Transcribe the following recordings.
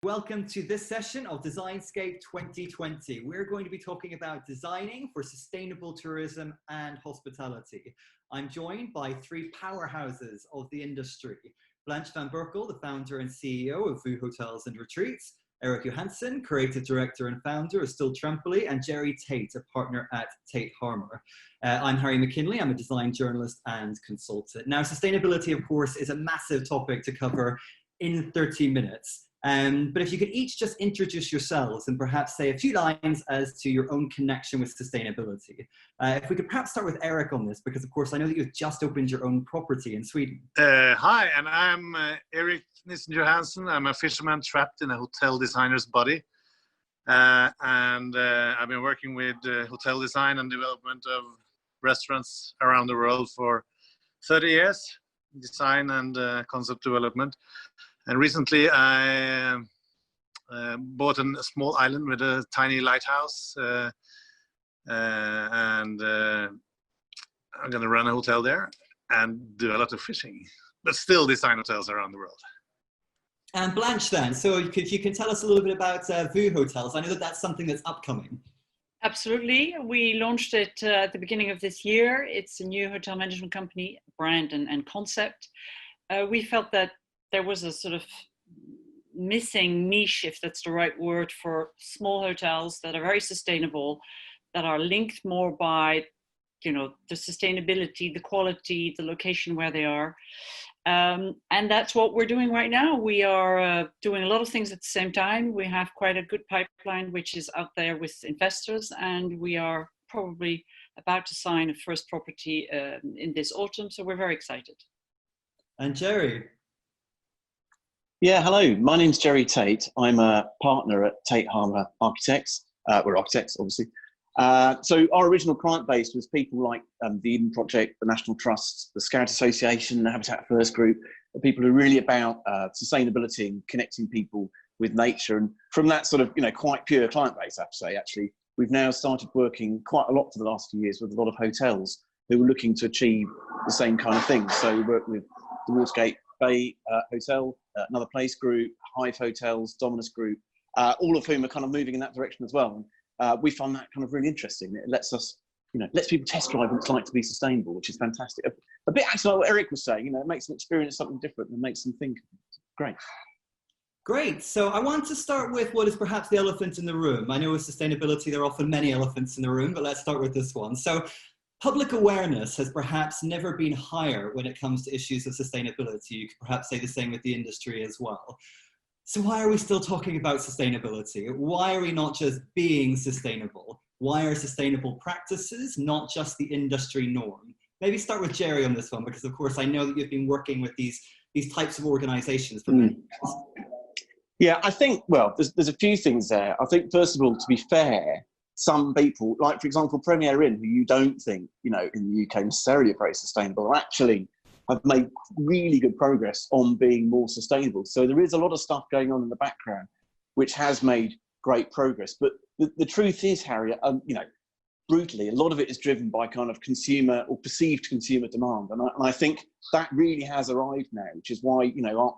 Welcome to this session of Designscape 2020. We're going to be talking about designing for sustainable tourism and hospitality. I'm joined by three powerhouses of the industry. Blanche van Berckel, the founder and CEO of Vous Hotels and Retreats, Erik Johansen, creative director and founder of Stylt Trampoli, and Tate, a partner at Tate. I'm Harry McKinley. I'm a design journalist and consultant. Now, sustainability, of course, is a massive topic to cover in 30 minutes. But if you could each just introduce yourselves and perhaps say a few lines as to your own connection with sustainability. If we could perhaps start with Erik on this, because of course I know that you've just opened your own property in Sweden. Hi, and I'm Erik Nissen Johansen. I'm a fisherman trapped in a hotel designer's body. I've been working with hotel design and development of restaurants around the world for 30 years, design and concept development. And recently I bought a small island with a tiny lighthouse, and I'm going to run a hotel there and do a lot of fishing, but still design hotels around the world. And Blanche then, so if you can tell us a little bit about Vous Hotels. I know that that's something that's upcoming. Absolutely. We launched it at the beginning of this year. It's a new hotel management company, brand and concept. We felt that there was a sort of missing niche, if that's the right word, for small hotels that are very sustainable, that are linked more by, the sustainability, the quality, the location where they are. And that's what we're doing right now. We are doing a lot of things at the same time. We have quite a good pipeline, which is out there with investors, and we are probably about to sign a first property in this autumn. So we're very excited. And Jerry? Yeah, hello. My name's Tate. I'm a partner at Tate Architects. We're architects, obviously. So our original client base was people like the Eden Project, the National Trust, the Scout Association, the Habitat First Group, the people who are really about sustainability and connecting people with nature. And from that sort of, quite pure client base, I have to say, actually, we've now started working quite a lot for the last few years with a lot of hotels who are looking to achieve the same kind of thing. So we work with the Watergate Bay Hotel, Another Place Group, Hive Hotels, Dominus Group, all of whom are kind of moving in that direction as well. We find that kind of really interesting. It lets us, lets people test drive what it's like to be sustainable, which is fantastic. A bit actually like what Erik was saying, it makes them experience something different and makes them think. Great. Great. So I want to start with what is perhaps the elephant in the room. I know with sustainability, there are often many elephants in the room, but let's start with this one. So public awareness has perhaps never been higher when it comes to issues of sustainability. You could perhaps say the same with the industry as well. So why are we still talking about sustainability? Why are we not just being sustainable? Why are sustainable practices not just the industry norm? Maybe start with Jerry on this one, because of course I know that you've been working with these types of organizations for many years. Yeah, I think, well, there's a few things there. I think, first of all, to be fair, some people, like, for example, Premier Inn, who you don't think, in the UK necessarily are very sustainable, actually have made really good progress on being more sustainable. So there is a lot of stuff going on in the background, which has made great progress. But the truth is, Harry, brutally, a lot of it is driven by kind of consumer or perceived consumer demand. And I think that really has arrived now, which is why,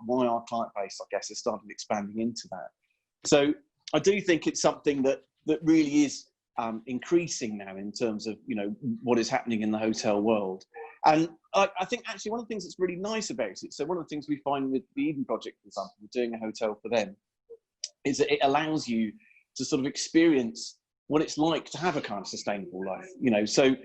why our client base, I guess, has started expanding into that. So I do think it's something that really is increasing now in terms of, what is happening in the hotel world. And I think actually one of the things that's really nice about it, so one of the things we find with the Eden Project, for example, we're doing a hotel for them, is that it allows you to sort of experience what it's like to have a kind of sustainable life. So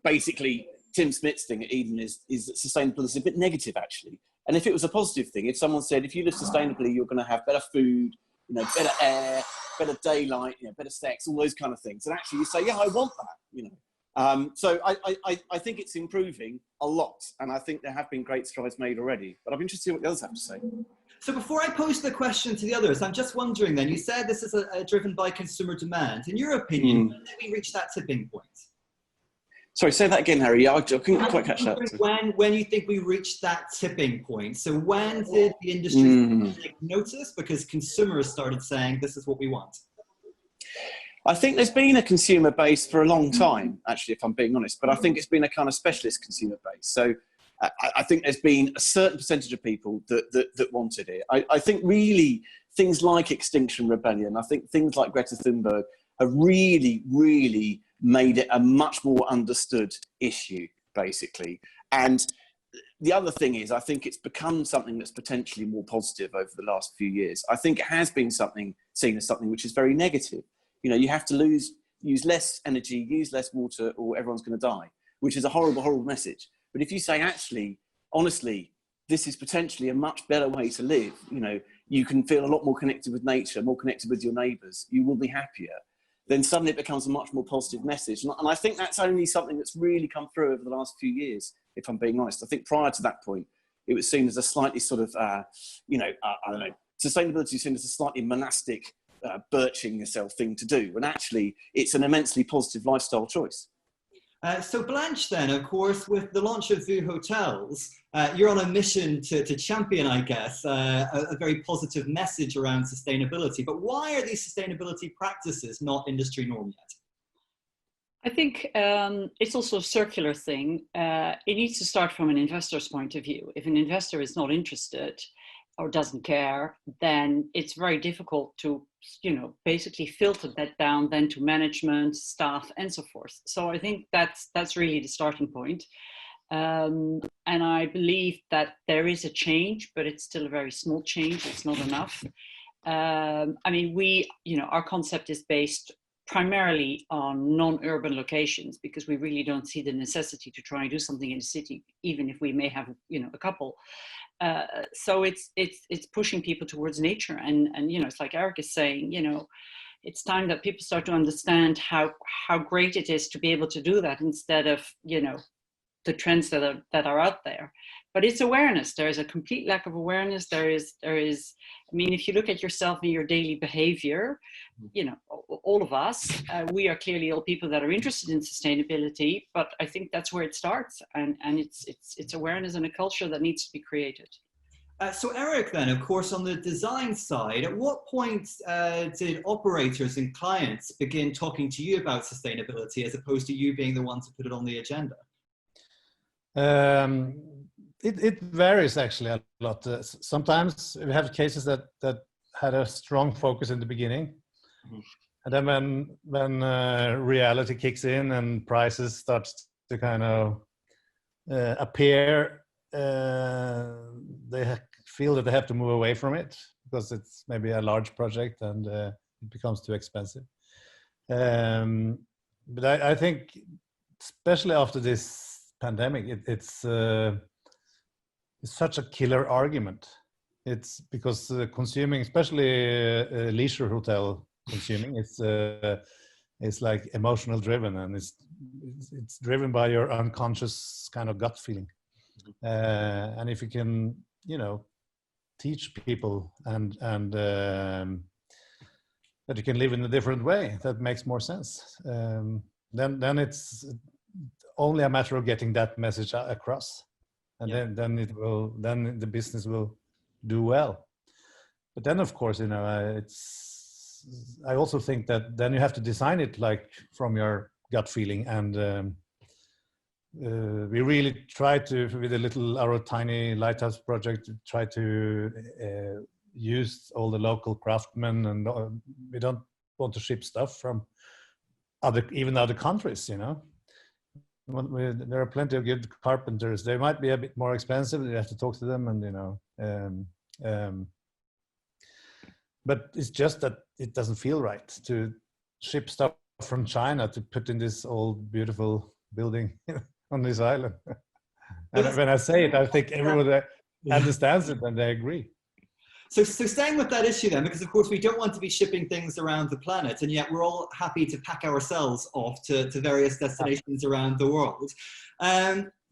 basically Tim Smith's thing at Eden is that sustainability is a bit negative, actually. And if it was a positive thing, if someone said, if you live sustainably, you're going to have better food, better air, better daylight, better sex, all those kind of things. And actually you say, yeah, I want that, So I think it's improving a lot. And I think there have been great strides made already. But I'm interested in what the others have to say. So before I pose the question to the others, I'm just wondering then, you said this is driven by consumer demand. In your opinion, when did we reach that tipping point? Sorry, say that again, Harry. I couldn't quite catch that. When you think we reached that tipping point? So when did the industry take notice? Because consumers started saying, this is what we want. I think there's been a consumer base for a long time, actually, if I'm being honest. But I think it's been a kind of specialist consumer base. So I think there's been a certain percentage of people that wanted it. I think really things like Extinction Rebellion, I think things like Greta Thunberg have really, really made it a much more understood issue, basically. And the other thing is, I think it's become something that's potentially more positive over the last few years. I think it has been seen as something which is very negative. You know, you have to use less energy, use less water, or everyone's going to die, which is a horrible, horrible message. But if you say, actually, honestly, this is potentially a much better way to live, you know, you can feel a lot more connected with nature, more connected with your neighbours, you will be happier, then suddenly it becomes a much more positive message. And I think that's only something that's really come through over the last few years, if I'm being honest. I think prior to that point, it was seen as a slightly sort of, I don't know, sustainability is seen as a slightly monastic, birching yourself thing to do. And actually, it's an immensely positive lifestyle choice. So Blanche, then, of course, with the launch of Vous Hotels, you're on a mission to champion, I guess, a very positive message around sustainability. But why are these sustainability practices not industry norm yet? I think it's also a circular thing. It needs to start from an investor's point of view. If an investor is not interested or doesn't care, then it's very difficult to, you know, basically filter that down then to management, staff, and so forth. So I think that's really the starting point. And I believe that there is a change, but it's still a very small change. It's not enough. I mean, our concept is based primarily on non-urban locations, because we really don't see the necessity to try and do something in the city, even if we may have, you know, a couple. So it's pushing people towards nature, and you know, it's like Erik is saying, you know, it's time that people start to understand how great it is to be able to do that, instead of, you know, the trends that are out there. But it's awareness. There is a complete lack of awareness. There is. I mean, if you look at yourself and your daily behavior, you know, all of us, we are clearly all people that are interested in sustainability. But I think that's where it starts, and it's awareness and a culture that needs to be created. So Erik, then, of course, on the design side, at what point did operators and clients begin talking to you about sustainability, as opposed to you being the one to put it on the agenda? It varies actually a lot. Sometimes we have cases that had a strong focus in the beginning, and then when reality kicks in and prices starts to kind of appear, they feel that they have to move away from it because it's maybe a large project and it becomes too expensive. But I think, especially after this pandemic, it's such a killer argument. It's because consuming, especially leisure hotel consuming, it's like emotional driven, and it's driven by your unconscious kind of gut feeling. And if you can, you know, teach people and that you can live in a different way that makes more sense, then it's only a matter of getting that message across, and then the business will do well. But then, of course, you know, I also think that then you have to design it like from your gut feeling, and we really try to, with our tiny lighthouse project, try to use all the local craftsmen, and we don't want to ship stuff from even other countries, you know. There are plenty of good carpenters. They might be a bit more expensive. You have to talk to them, and you know, but it's just that it doesn't feel right to ship stuff from China to put in this old beautiful building on this island. And when I say it, I think everyone understands it and they agree. So staying with that issue then, because of course we don't want to be shipping things around the planet, and yet we're all happy to pack ourselves off to various destinations around the world.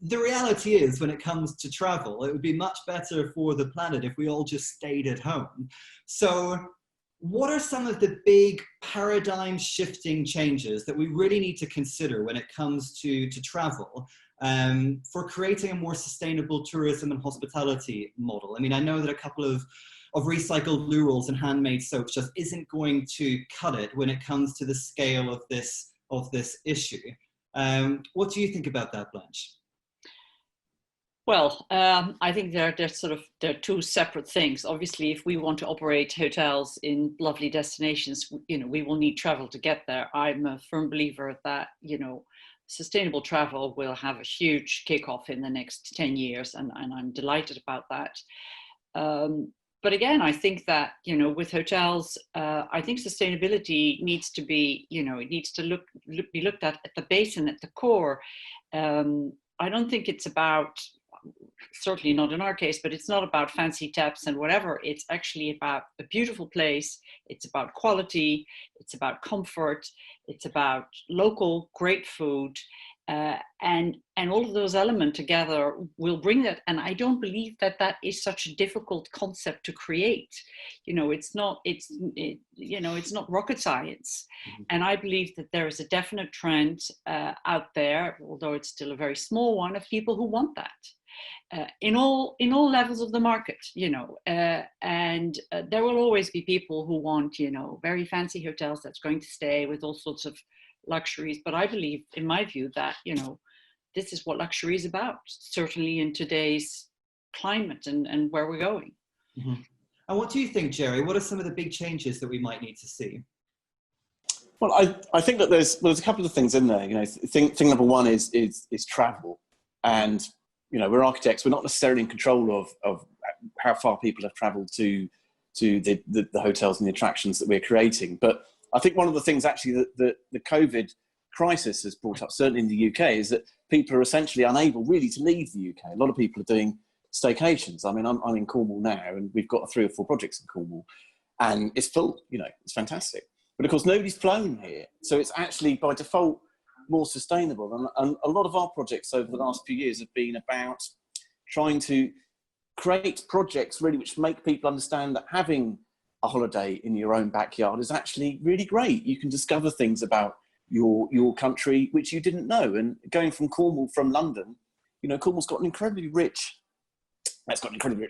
The reality is, when it comes to travel, it would be much better for the planet if we all just stayed at home. So what are some of the big paradigm shifting changes that we really need to consider when it comes to travel for creating a more sustainable tourism and hospitality model? I mean, I know that a couple of recycled loo rolls and handmade soaps just isn't going to cut it when it comes to the scale of this issue. What do you think about that, Blanche? Well, I think they're two separate things. Obviously, if we want to operate hotels in lovely destinations, we will need travel to get there. I'm a firm believer that, sustainable travel will have a huge kickoff in the next 10 years, and I'm delighted about that. But again, I think that, with hotels, I think sustainability needs to be, it needs to be looked at the base and at the core. I don't think it's about, certainly not in our case, but it's not about fancy taps and whatever. It's actually about a beautiful place. It's about quality. It's about comfort. It's about local, great food. And all of those elements together will bring that. And I don't believe that is such a difficult concept to create. It's not rocket science. Mm-hmm. And I believe that there is a definite trend out there, although it's still a very small one, of people who want that. In all levels of the market, and there will always be people who want, very fancy hotels that's going to stay with all sorts of luxuries. But I believe, in my view, that, this is what luxury is about, certainly in today's climate and where we're going. Mm-hmm. And what do you think, Jerry? What are some of the big changes that we might need to see? Well, I think that there's a couple of things in there. Thing number one is travel. And we're architects. We're not necessarily in control of how far people have travelled to the hotels and the attractions that we're creating. But I think one of the things actually that the COVID crisis has brought up, certainly in the UK, is that people are essentially unable really to leave the UK. A lot of people are doing staycations. I mean, I'm in Cornwall now, and we've got 3 or 4 projects in Cornwall, and it's full. It's fantastic. But of course, nobody's flown here, so it's actually by default more sustainable. And a lot of our projects over the last few years have been about trying to create projects really which make people understand that having a holiday in your own backyard is actually really great. You can discover things about your country which you didn't know. And going from Cornwall, from London, Cornwall's got an incredibly rich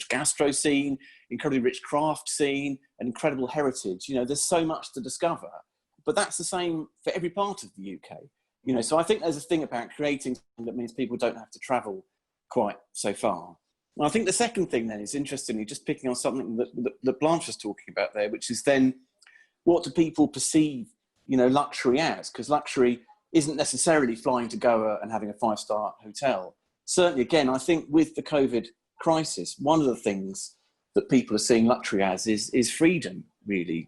gastro scene, incredibly rich craft scene, an incredible heritage. There's so much to discover. But that's the same for every part of the UK. So I think there's a thing about creating something that means people don't have to travel quite so far. And I think the second thing then is, interestingly, just picking on something that Blanche was talking about there, which is then, what do people perceive, luxury as? Because luxury isn't necessarily flying to Goa and having a 5-star hotel. Certainly, again, I think with the COVID crisis, one of the things that people are seeing luxury as is freedom, really.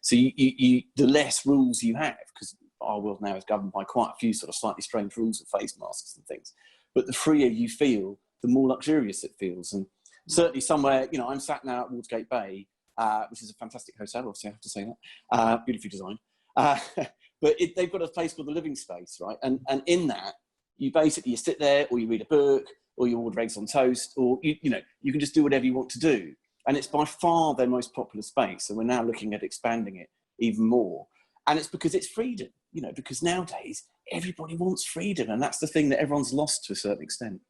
So you the less rules you have, because our world now is governed by quite a few sort of slightly strange rules of face masks and things. But the freer you feel, the more luxurious it feels. And certainly somewhere, I'm sat now at Watergate Bay, which is a fantastic hotel, obviously I have to say that, beautifully designed. But they've got a place called the Living Space, right? And in that, you sit there, or you read a book, or you order eggs on toast, or you can just do whatever you want to do. And it's by far their most popular space. And we're now looking at expanding it even more. And it's because it's freedom, because nowadays everybody wants freedom. And that's the thing that everyone's lost to a certain extent.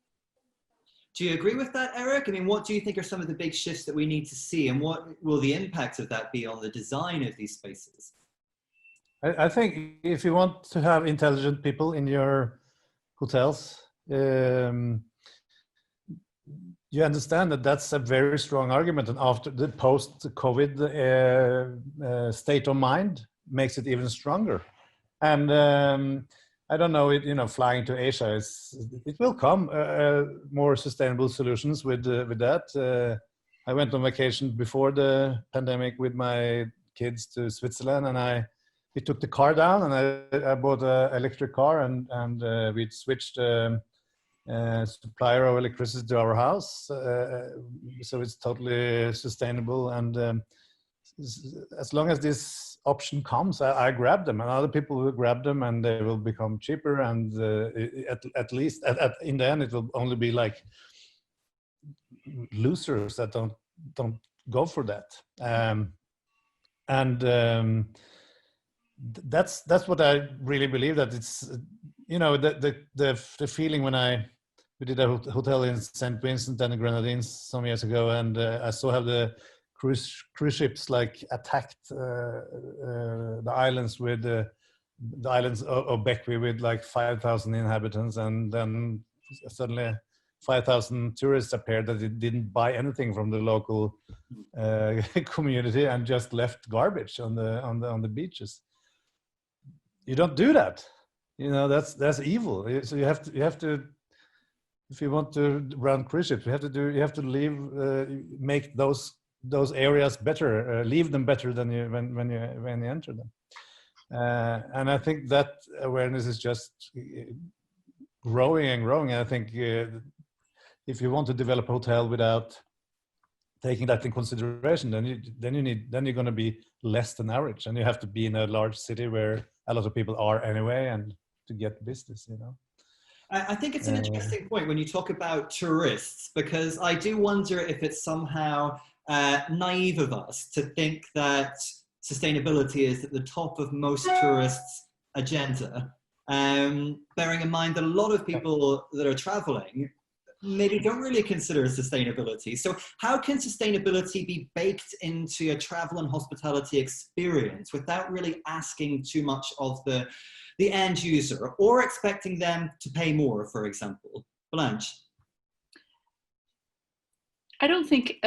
Do you agree with that, Erik? I mean, what do you think are some of the big shifts that we need to see, and what will the impact of that be on the design of these spaces? I think if you want to have intelligent people in your hotels, you understand that that's a very strong argument. And after the post-COVID state of mind makes it even stronger. And I don't know, flying to Asia, it will come, more sustainable solutions with that. I went on vacation before the pandemic with my kids to Switzerland, and we took the car down, and I bought an electric car, and we switched supplier of electricity to our house. So it's totally sustainable. And as long as this option comes, I grab them, and other people will grab them, and they will become cheaper. And at least in the end, it will only be like losers that don't go for that. That's what I really believe, that it's the feeling when we did a hotel in St. Vincent and the Grenadines some years ago, and I saw how the cruise ships like attacked the islands with the islands of Berckel with like 5,000 inhabitants, and then suddenly 5,000 tourists appeared that it didn't buy anything from the local community and just left garbage on the beaches. You don't do that. You know, that's evil. So you have to if you want to run cruise ships, you have to leave make those areas better, leave them better than when you enter them. And I think that awareness is just growing and growing. And I think if you want to develop a hotel without taking that in consideration, then you're going to be less than average, and you have to be in a large city where a lot of people are anyway, and to get business, you know. I think it's an interesting point when you talk about tourists, because I do wonder if it's somehow naive of us to think that sustainability is at the top of most tourists' agenda, bearing in mind that a lot of people that are traveling maybe don't really consider sustainability. So how can sustainability be baked into a travel and hospitality experience without really asking too much of the end user or expecting them to pay more, for example? Blanche? I don't think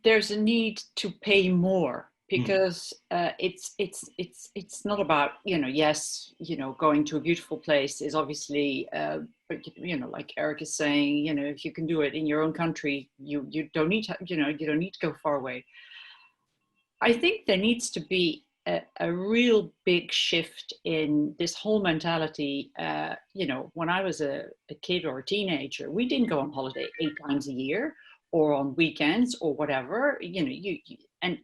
there's a need to pay more, because it's not about, you know, yes, you know, going to a beautiful place is obviously, but, you know, like Erik is saying, you know, if you can do it in your own country, you don't need to, you know, you don't need to go far away. I think there needs to be a real big shift in this whole mentality. You know, when I was a kid or a teenager, we didn't go on holiday 8 times a year or on weekends or whatever, you know,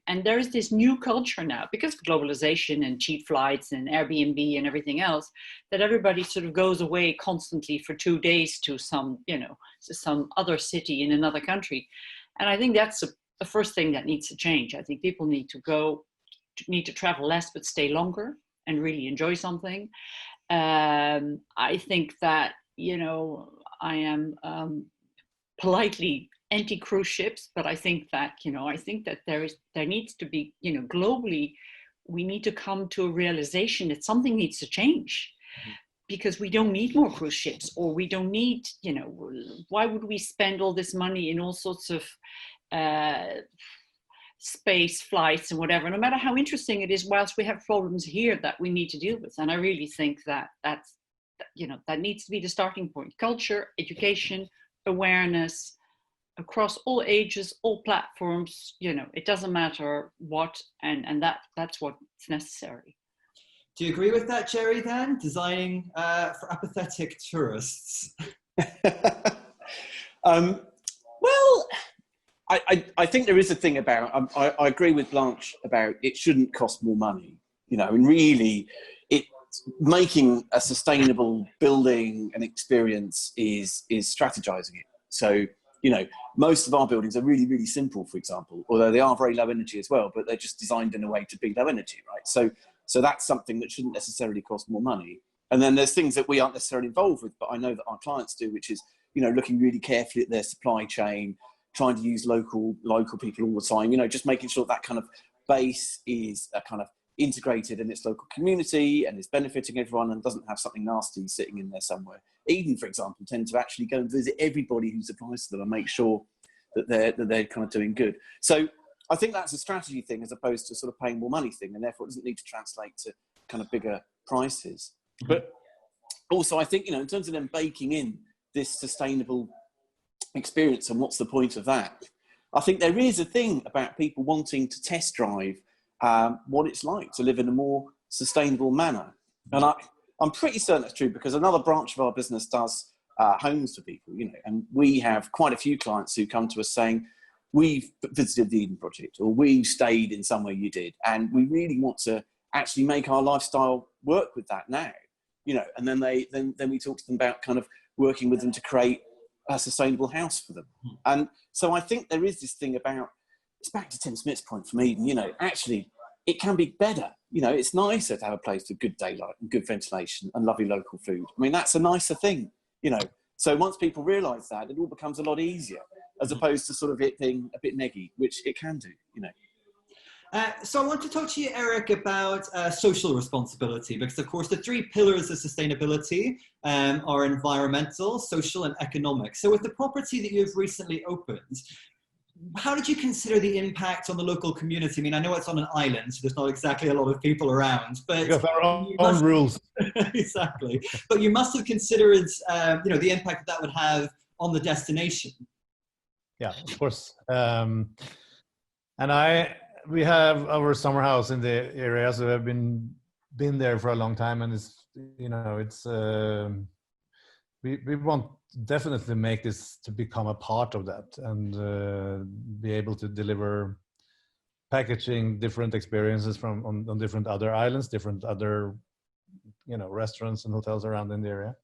and there is this new culture now, because of globalization and cheap flights and Airbnb and everything else, that everybody sort of goes away constantly for 2 days to some, you know, to some other city in another country. And I think that's the first thing that needs to change. I think people need to travel less, but stay longer and really enjoy something. I think that, you know, I am politely anti-cruise ships, but I think that, you know, I think that there needs to be, you know, globally, we need to come to a realization that something needs to change, because we don't need more cruise ships, or we don't need, you know, why would we spend all this money in all sorts of space flights and whatever, no matter how interesting it is, whilst we have problems here that we need to deal with. And I really think that that's, you know, that needs to be the starting point. Culture, education, awareness, across all ages, all platforms, you know, it doesn't matter what, and that's what's necessary. Do you agree with that, Jerry, then? Designing for apathetic tourists? Well, I think there is a thing about, I agree with Blanche about it shouldn't cost more money, you know, and really it's making a sustainable building and experience is strategizing it. So, you know, most of our buildings are really, really simple, for example, although they are very low energy as well, but they're just designed in a way to be low energy, right? So that's something that shouldn't necessarily cost more money. And then there's things that we aren't necessarily involved with, but I know that our clients do, which is, you know, looking really carefully at their supply chain, trying to use local people all the time, you know, just making sure that kind of base is a kind of integrated in its local community and is benefiting everyone and doesn't have something nasty sitting in there somewhere. Eden, for example, tend to actually go and visit everybody who supplies to them and make sure that they're kind of doing good. So I think that's a strategy thing as opposed to sort of paying more money thing, and therefore it doesn't need to translate to kind of bigger prices. But also I think, you know, in terms of them baking in this sustainable experience and what's the point of that, I think there is a thing about people wanting to test drive what it's like to live in a more sustainable manner. And I'm pretty certain that's true, because another branch of our business does homes for people, you know, and we have quite a few clients who come to us saying, we've visited the Eden Project, or we've stayed in somewhere you did, and we really want to actually make our lifestyle work with that now, you know, and then we talk to them about kind of working with them to create a sustainable house for them. And so I think there is this thing about, it's back to Tim Smith's point from Eden, you know, actually it can be better. You know, it's nicer to have a place with good daylight and good ventilation and lovely local food. I mean, that's a nicer thing, you know. So once people realise that, it all becomes a lot easier, as opposed to sort of it being a bit neggy, which it can do, you know. So I want to talk to you, Erik, about social responsibility, because of course the three pillars of sustainability are environmental, social and economic. So with the property that you've recently opened, how did you consider the impact on the local community? I mean, I know it's on an island, so there's not exactly a lot of people around, but we have our own rules. Exactly. But you must have considered, you know, the impact that would have on the destination. Yeah, of course. We have our summer house in the area, so I've been there for a long time, and it's, you know, it's we want definitely make this to become a part of that, and be able to deliver packaging different experiences from on different other islands, different other, you know, restaurants and hotels around in the area.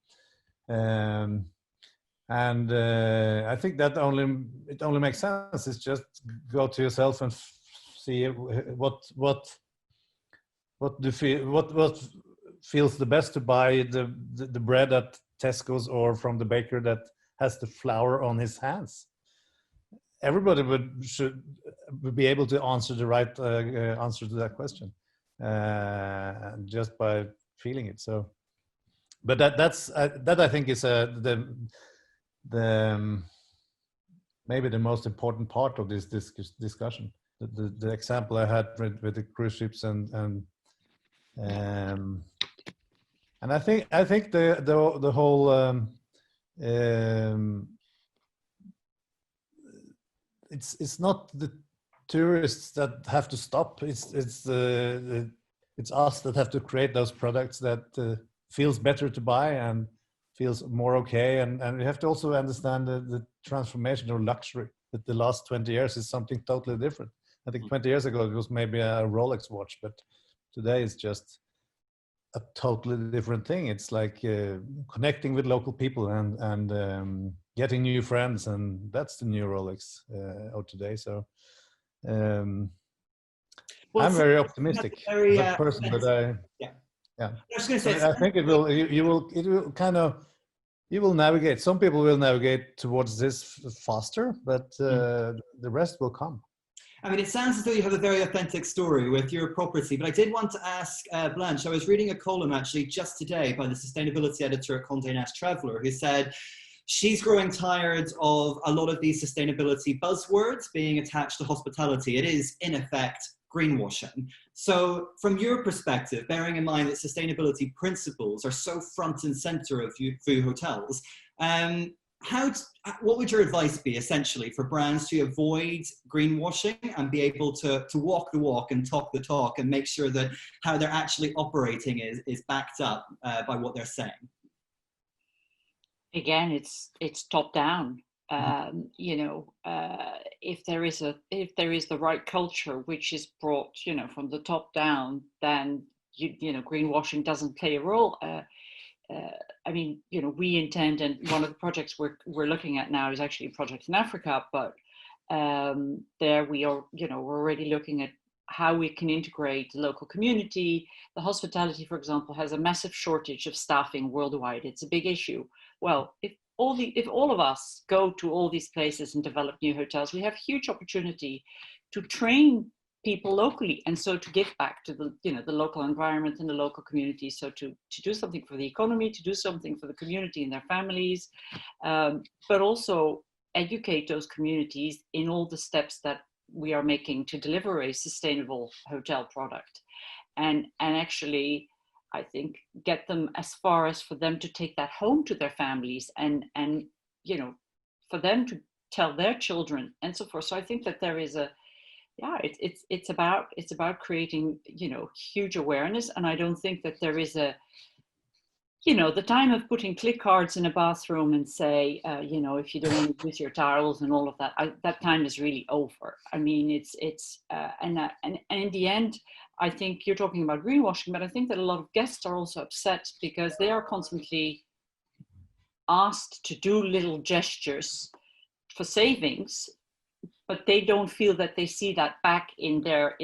I think that it only makes sense. It's just go to yourself and see what feels the best to buy the bread at Tesco's or from the baker that has the flour on his hands. Everybody should be able to answer the right answer to that question just by feeling it. So, but that I think is the maybe the most important part of this discussion. The example I had with the cruise ships and I think the whole it's not the tourists that have to stop. It's us that have to create those products that feels better to buy and feels more okay. And we have to also understand the transformation of luxury. That the last 20 years is something totally different. I think 20 years ago it was maybe a Rolex watch, but today it's just a totally different thing. It's like connecting with local people and getting new friends, and that's the new Rolex of today. So well, I'm very optimistic as a person, but I was going to say, I think it will kind of, you will navigate. Some people will navigate towards this faster, but the rest will come. I mean, it sounds as though you have a very authentic story with your property, but I did want to ask Blanche. I was reading a column actually just today by the sustainability editor at Condé Nast Traveler, who said she's growing tired of a lot of these sustainability buzzwords being attached to hospitality. It is, in effect, greenwashing. So from your perspective, bearing in mind that sustainability principles are so front and center of Vous hotels, what would your advice be essentially for brands to avoid greenwashing and be able to walk the walk and talk the talk and make sure that how they're actually operating is backed up by what they're saying? Again, it's top down. You know, if there is the right culture which is brought, you know, from the top down, then you know, greenwashing doesn't play a role. I mean, you know, we intend, and one of the projects we're looking at now is actually a project in Africa, but there we are, you know, we're already looking at how we can integrate the local community. The hospitality, for example, has a massive shortage of staffing worldwide. It's a big issue. Well, if all of us go to all these places and develop new hotels, we have huge opportunity to train people locally, and so to give back to the, you know, the local environment and the local community. So to do something for the economy, to do something for the community and their families, but also educate those communities in all the steps that we are making to deliver a sustainable hotel product, and actually, I think, get them as far as for them to take that home to their families, and you know, for them to tell their children and so forth. So I think that there is it's about creating, you know, huge awareness. And I don't think that there is a, you know, the time of putting click cards in a bathroom and say, you know, if you don't want to use your towels and all of that, that time is really over. I mean, and in the end, I think you're talking about greenwashing, but I think that a lot of guests are also upset because they are constantly asked to do little gestures for savings, but they don't feel that they see that back in their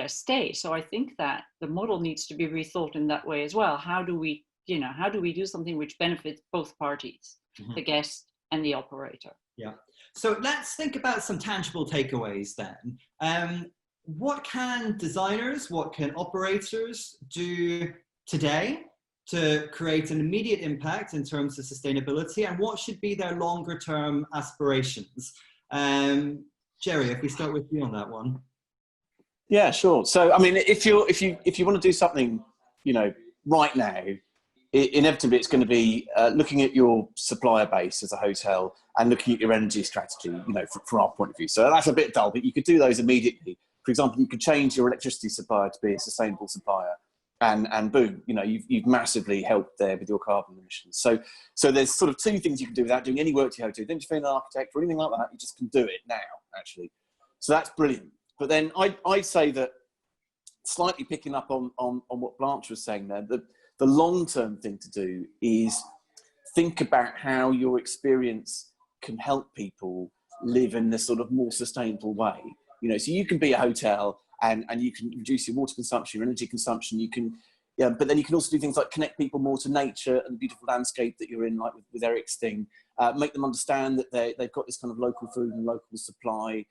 stay. So I think that the model needs to be rethought in that way as well. How do we do something which benefits both parties, the guest and the operator? Yeah. So let's think about some tangible takeaways then. what can designers, what can operators do today to create an immediate impact in terms of sustainability, and what should be their longer term aspirations? Jerry, if we start with you on that one. Yeah, sure. So, I mean, if you want to do something, right now, inevitably it's going to be looking at your supplier base as a hotel and looking at your energy strategy, from our point of view. So that's a bit dull, but you could do those immediately. For example, you could change your electricity supplier to be a sustainable supplier, and boom, you've massively helped there with your carbon emissions. So there's sort of two things you can do without doing any work to your hotel. You don't have to be an architect or anything like that. You just can do it now, actually. So that's brilliant. But then I'd say that, slightly picking up on what Blanche was saying there, the long-term thing to do is think about how your experience can help people live in this sort of more sustainable way. So you can be a hotel and you can reduce your water consumption, your energy consumption. You can, but then you can also do things like connect people more to nature and the beautiful landscape that you're in, like with Erik's thing. Make them understand that they've got this kind of local food and local supply.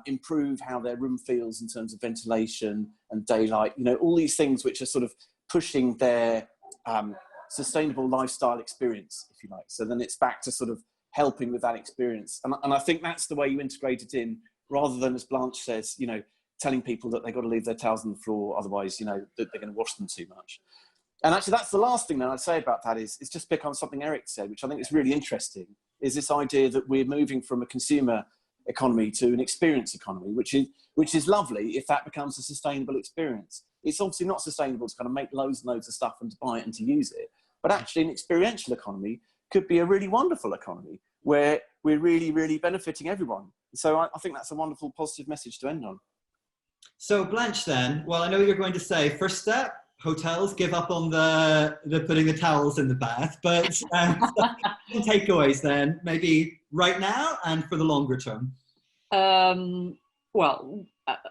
Improve how their room feels in terms of ventilation and daylight. All these things which are sort of pushing their sustainable lifestyle experience, if you like. So then it's back to sort of helping with that experience. And I think that's the way you integrate it in, rather than, as Blanche says, telling people that they've got to leave their towels on the floor, otherwise, that they're going to wash them too much. And actually, that's the last thing that I'd say about that is just pick on something Erik said, which I think is really interesting, is this idea that we're moving from a consumer economy to an experience economy, which is lovely if that becomes a sustainable experience. It's obviously not sustainable to kind of make loads and loads of stuff and to buy it and to use it. But actually, an experiential economy could be a really wonderful economy where we're really, really benefiting everyone. So I think that's a wonderful, positive message to end on. So Blanche, then, well, I know you're going to say, first step, hotels give up on the putting the towels in the bath, but some takeaways then, maybe right now and for the longer term.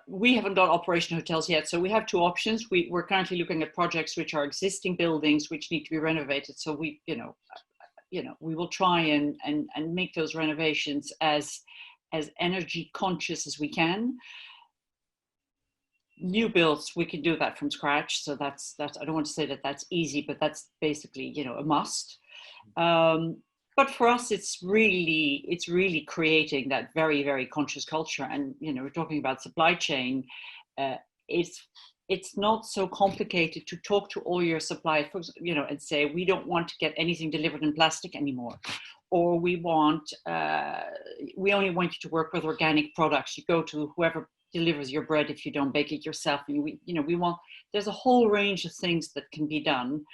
We haven't done operation hotels yet, so we have two options. We're currently looking at projects which are existing buildings which need to be renovated. So we will try and make those renovations as energy conscious as we can. New builds, we can do that from scratch. So that's I don't want to say that that's easy, but that's basically a must. But for us, it's really creating that very, very conscious culture. And we're talking about supply chain. It's not so complicated to talk to all your suppliers, and say we don't want to get anything delivered in plastic anymore, or we only want you to work with organic products. You go to whoever delivers your bread if you don't bake it yourself. And there's a whole range of things that can be done,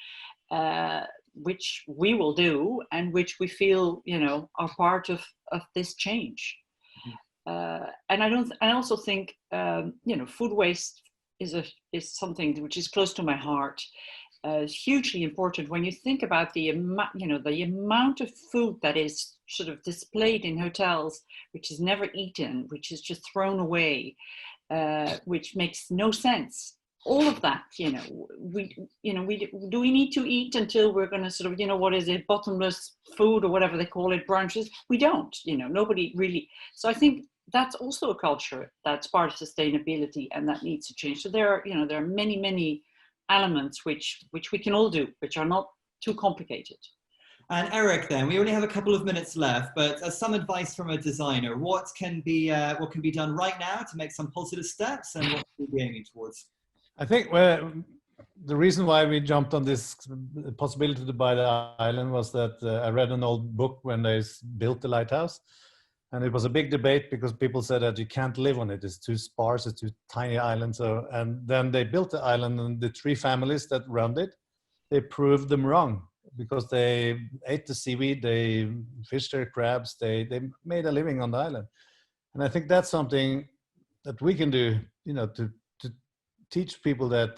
which we will do and which we feel, are part of this change. And I also think, food waste is something which is close to my heart. Hugely important when you think about the amount of food that is sort of displayed in hotels, which is never eaten, which is just thrown away, which makes no sense. All of that, do we need to eat until we're going to sort of, what is it, bottomless food or whatever they call it, brunches? We don't, nobody really. So I think that's also a culture that's part of sustainability and that needs to change. So there are many, many elements which we can all do, which are not too complicated. And Erik, then, we only have a couple of minutes left, but as some advice from a designer, what can be done right now to make some positive steps, and what should we be aiming towards? I think the reason why we jumped on this possibility to buy the island was that I read an old book when they built the lighthouse, and it was a big debate because people said that you can't live on it. It's too sparse, it's too tiny island. And then they built the island, and the 3 families that run it, they proved them wrong because they ate the seaweed, they fished their crabs, they made a living on the island. And I think that's something that we can do, to teach people that,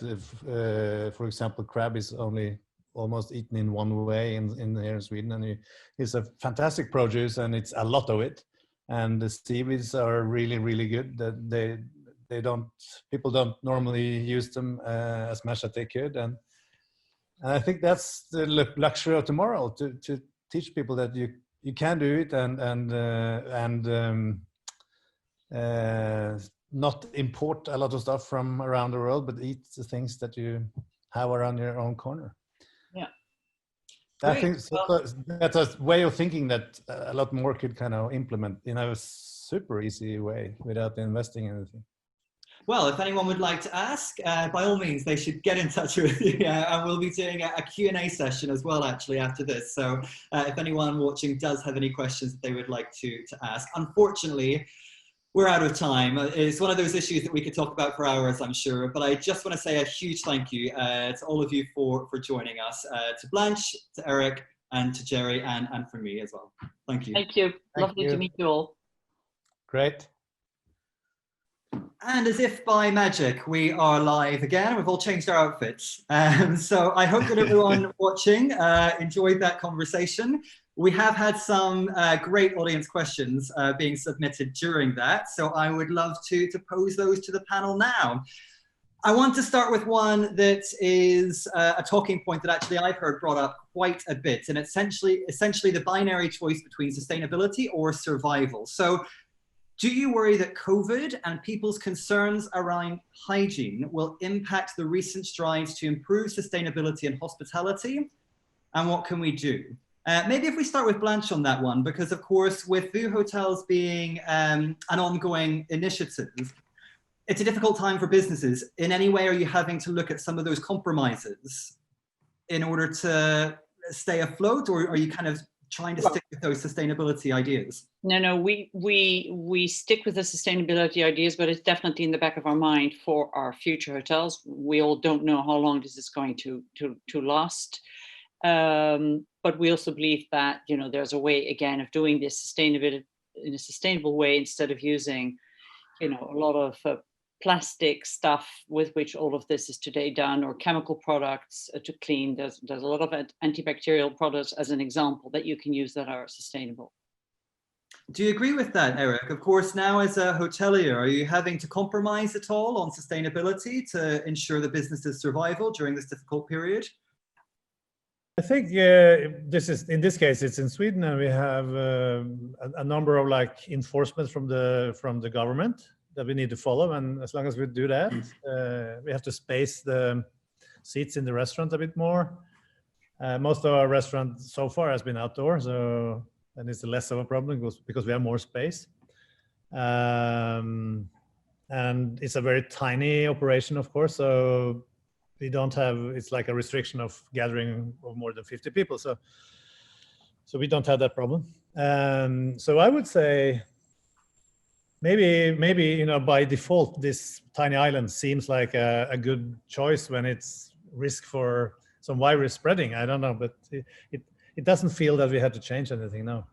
for example, crab is only almost eaten in one way in here in Sweden, and it's a fantastic produce, and it's a lot of it. And the seaweeds are really, really good. That people don't normally use them as much as they could, and I think that's the luxury of tomorrow, to teach people that you can do it, and not import a lot of stuff from around the world, but eat the things that you have around your own corner. Yeah. I think that's a way of thinking that a lot more could kind of implement in a super easy way without investing in anything. Well, if anyone would like to ask, by all means, they should get in touch with you. And we'll be doing a Q&A session as well, actually, after this. So if anyone watching does have any questions that they would like to ask. Unfortunately, we're out of time. It's one of those issues that we could talk about for hours, I'm sure. But I just want to say a huge thank you to all of you for joining us, to Blanche, to Erik, and to Jerry, and for me as well. Thank you. Thank you. Lovely to meet you all. Great. And as if by magic, we are live again. We've all changed our outfits. So I hope that everyone watching enjoyed that conversation. We have had some great audience questions being submitted during that. So I would love to pose those to the panel now. I want to start with one that is a talking point that actually I've heard brought up quite a bit. And essentially the binary choice between sustainability or survival. So do you worry that COVID and people's concerns around hygiene will impact the recent strides to improve sustainability and hospitality? And what can we do? Maybe if we start with Blanche on that one, because of course, with Vous Hotels being an ongoing initiative, it's a difficult time for businesses. In any way, are you having to look at some of those compromises in order to stay afloat, or are you kind of trying to stick with those sustainability ideas? No, we stick with the sustainability ideas, but it's definitely in the back of our mind for our future hotels. We all don't know how long this is going to last. But we also believe that, you know, there's a way, again, of doing this sustainability in a sustainable way instead of using, you know, a lot of plastic stuff with which all of this is today done, or chemical products to clean. There's a lot of antibacterial products, as an example, that you can use that are sustainable. Do you agree with that, Erik? Of course, now as a hotelier, are you having to compromise at all on sustainability to ensure the business's survival during this difficult period? I think in this case it's in Sweden, and we have a number of like enforcement from the government that we need to follow, and as long as we do that, we have to space the seats in the restaurant a bit more. Most of our restaurant so far has been outdoor, so then it's less of a problem because we have more space. And it's a very tiny operation, of course, so we don't have, it's like a restriction of gathering of more than 50 people. So we don't have that problem. So I would say maybe, you know, by default, this tiny island seems like a good choice when it's risk for some virus spreading. I don't know, but it doesn't feel that we had to change anything now.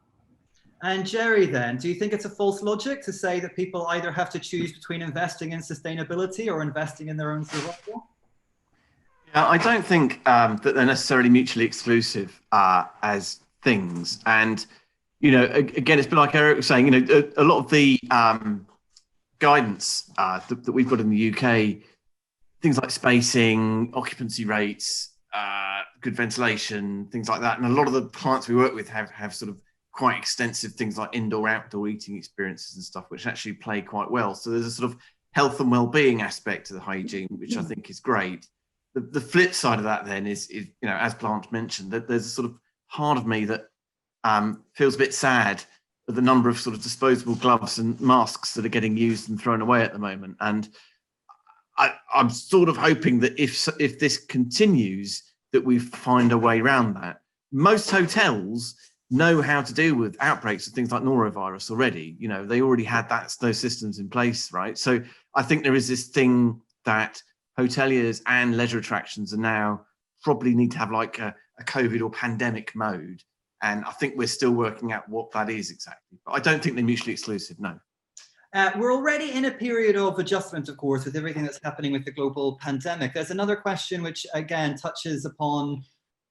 And Jerry, then, do you think it's a false logic to say that people either have to choose between investing in sustainability or investing in their own survival? Yeah, I don't think that they're necessarily mutually exclusive as things. And, you know, again, it's been like Erik was saying, you know, a lot of the guidance that we've got in the UK, things like spacing, occupancy rates, good ventilation, things like that. And a lot of the clients we work with have sort of quite extensive things like indoor-outdoor eating experiences and stuff, which actually play quite well. So there's a sort of health and well-being aspect to the hygiene, which I think is great. The flip side of that then is, you know, as Blanche mentioned, that there's a sort of part of me that feels a bit sad at the number of sort of disposable gloves and masks that are getting used and thrown away at the moment. And I'm sort of hoping that if this continues, that we find a way around that. Most hotels know how to deal with outbreaks of things like norovirus already. You know, they already had those systems in place, right? So I think there is this thing that hoteliers and leisure attractions are now probably need to have like a COVID or pandemic mode. And I think we're still working out what that is exactly. But I don't think they're mutually exclusive, no. We're already in a period of adjustment, of course, with everything that's happening with the global pandemic. There's another question which, again, touches upon,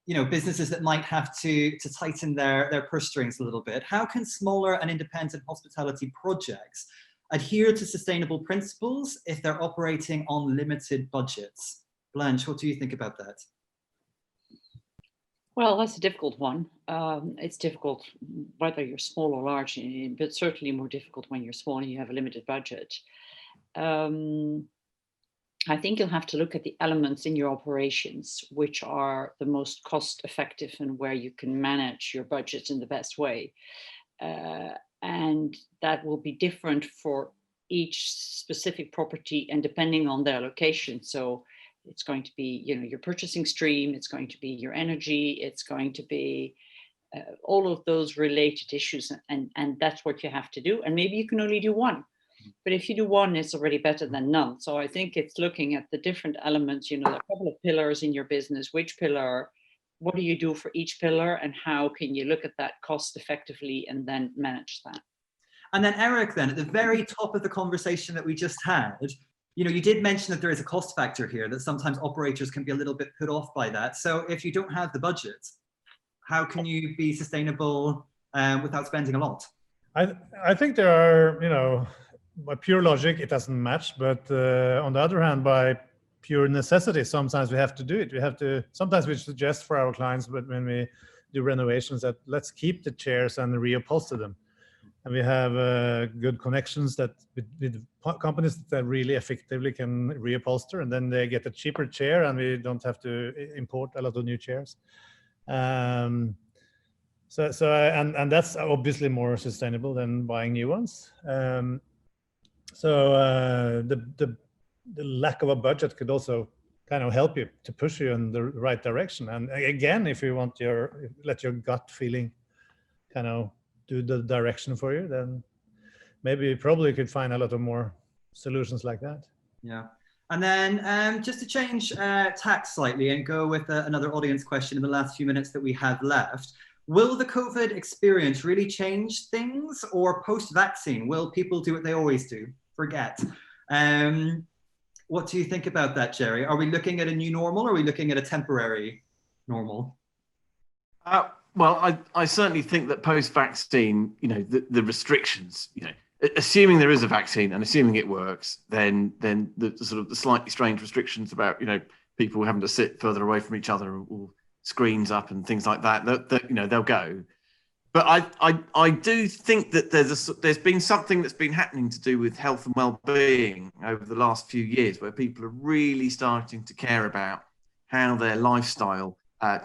you know, businesses that might have to tighten their purse strings a little bit. How can smaller and independent hospitality projects adhere to sustainable principles if they're operating on limited budgets? Blanche, what do you think about that? Well, that's a difficult one. It's difficult whether you're small or large, but certainly more difficult when you're small and you have a limited budget. I think you'll have to look at the elements in your operations which are the most cost effective and where you can manage your budget in the best way. And that will be different for each specific property and depending on their location. So it's going to be, your purchasing stream, it's going to be your energy, it's going to be all of those related issues. And that's what you have to do. And maybe you can only do one. But if you do one, it's already better than none. So I think it's looking at the different elements, there are a couple of pillars in your business, which pillar, what do you do for each pillar, and how can you look at that cost effectively and then manage that? And then Erik, then at the very top of the conversation that we just had, you did mention that there is a cost factor here, that sometimes operators can be a little bit put off by that. So if you don't have the budget, how can you be sustainable without spending a lot? I think there are, by pure logic, it doesn't match. But on the other hand, by pure necessity, sometimes we have to do it. Sometimes we suggest for our clients, but when we do renovations, that let's keep the chairs and reupholster them. And we have good connections with companies that really effectively can reupholster, and then they get a cheaper chair, and we don't have to import a lot of new chairs. And that's obviously more sustainable than buying new ones. The lack of a budget could also kind of help you to push you in the right direction. And again, if you want let your gut feeling kind of do the direction for you, then maybe you probably could find a lot of more solutions like that. Yeah. And then just to change tack slightly and go with another audience question in the last few minutes that we have left. Will the COVID experience really change things, or post-vaccine, will people do what they always do? Forget. What do you think about that, Jerry? Are we looking at a new normal, or are we looking at a temporary normal? Well, I certainly think that post-vaccine, the restrictions, assuming there is a vaccine and assuming it works, then the sort of the slightly strange restrictions about, people having to sit further away from each other or screens up and things like that, they'll go. But I do think that there's been something that's been happening to do with health and well-being over the last few years, where people are really starting to care about how their lifestyle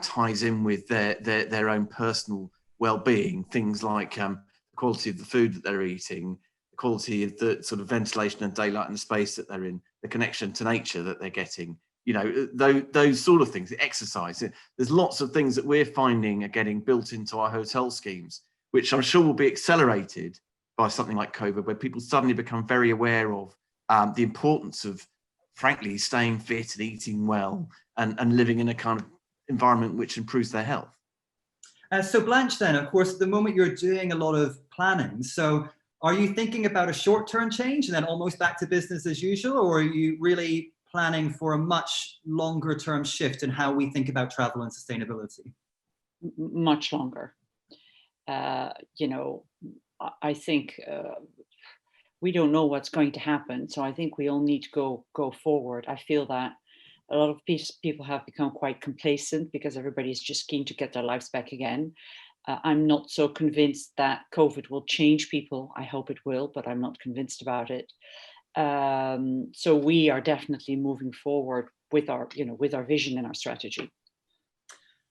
ties in with their own personal well-being. Things like the quality of the food that they're eating, the quality of the sort of ventilation and daylight in the space that they're in, the connection to nature that they're getting. Those sort of things, the exercise. There's lots of things that we're finding are getting built into our hotel schemes, which I'm sure will be accelerated by something like COVID, where people suddenly become very aware of the importance of, frankly, staying fit and eating well and living in a kind of environment which improves their health. So Blanche, then, of course, at the moment you're doing a lot of planning. So are you thinking about a short-term change and then almost back to business as usual, or are you really planning for a much longer term shift in how we think about travel and sustainability? Much longer. I think we don't know what's going to happen. So I think we all need to go forward. I feel that a lot of people have become quite complacent because everybody's just keen to get their lives back again. I'm not so convinced that COVID will change people. I hope it will, but I'm not convinced about it. So we are definitely moving forward with our vision and our strategy.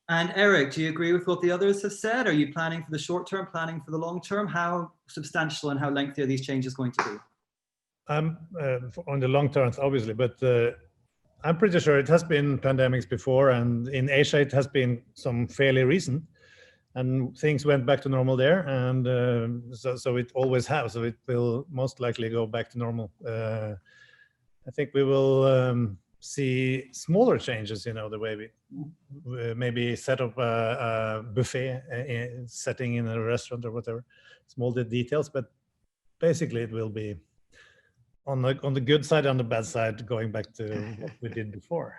And Erik, do you agree with what the others have said? Are you planning for the short term, planning for the long term? How substantial and how lengthy are these changes going to be? On the long term, obviously, but I'm pretty sure it has been pandemics before, and in Asia it has been some fairly recent, and things went back to normal there, and so it always has. So it will most likely go back to normal. I think we will see smaller changes, the way we maybe set up a buffet setting in a restaurant or whatever, small details, but basically it will be on the good side, on the bad side, going back to what we did before.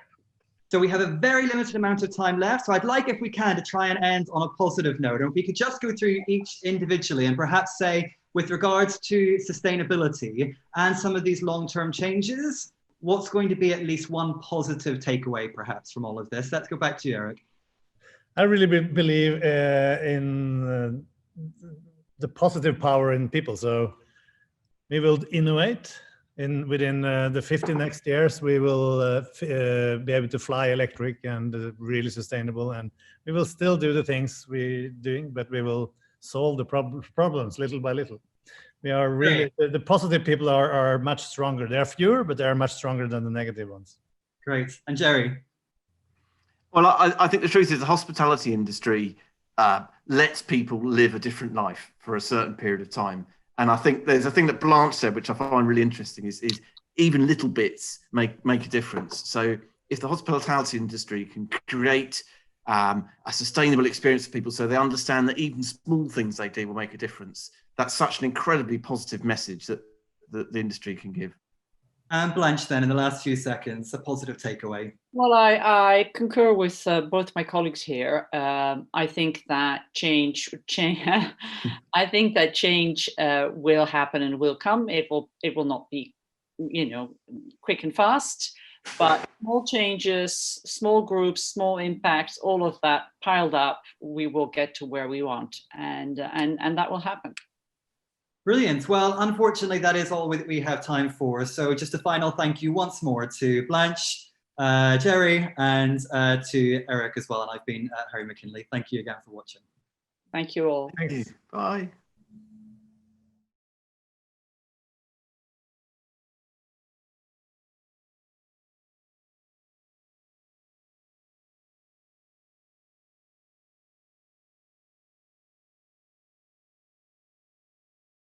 So we have a very limited amount of time left. So I'd like, if we can, to try and end on a positive note. And if we could just go through each individually and perhaps say, with regards to sustainability and some of these long-term changes, what's going to be at least one positive takeaway, perhaps, from all of this? Let's go back to you, Erik. I really believe in the positive power in people. So we will innovate within the 50 next years, we will be able to fly electric and really sustainable, and we will still do the things we're doing, but we will solve the problems little by little. We are really, the positive people are much stronger. They are fewer, but they are much stronger than the negative ones. Great. And Jerry? Well, I think the truth is the hospitality industry lets people live a different life for a certain period of time. And I think there's a thing that Blanche said, which I find really interesting, is even little bits make a difference. So if the hospitality industry can create a sustainable experience for people so they understand that even small things they do will make a difference, that's such an incredibly positive message that the industry can give. And Blanche, then, in the last few seconds, a positive takeaway. Well, I concur with both my colleagues here. I think that change I think that change will happen and will come. It will not be, quick and fast, but small changes, small groups, small impacts, all of that piled up, we will get to where we want, and that will happen. Brilliant. Well, unfortunately, that is all we have time for. So just a final thank you once more to Blanche, Jerry, and to Erik as well. And I've been Harry McKinley. Thank you again for watching. Thank you all. Thanks. Bye.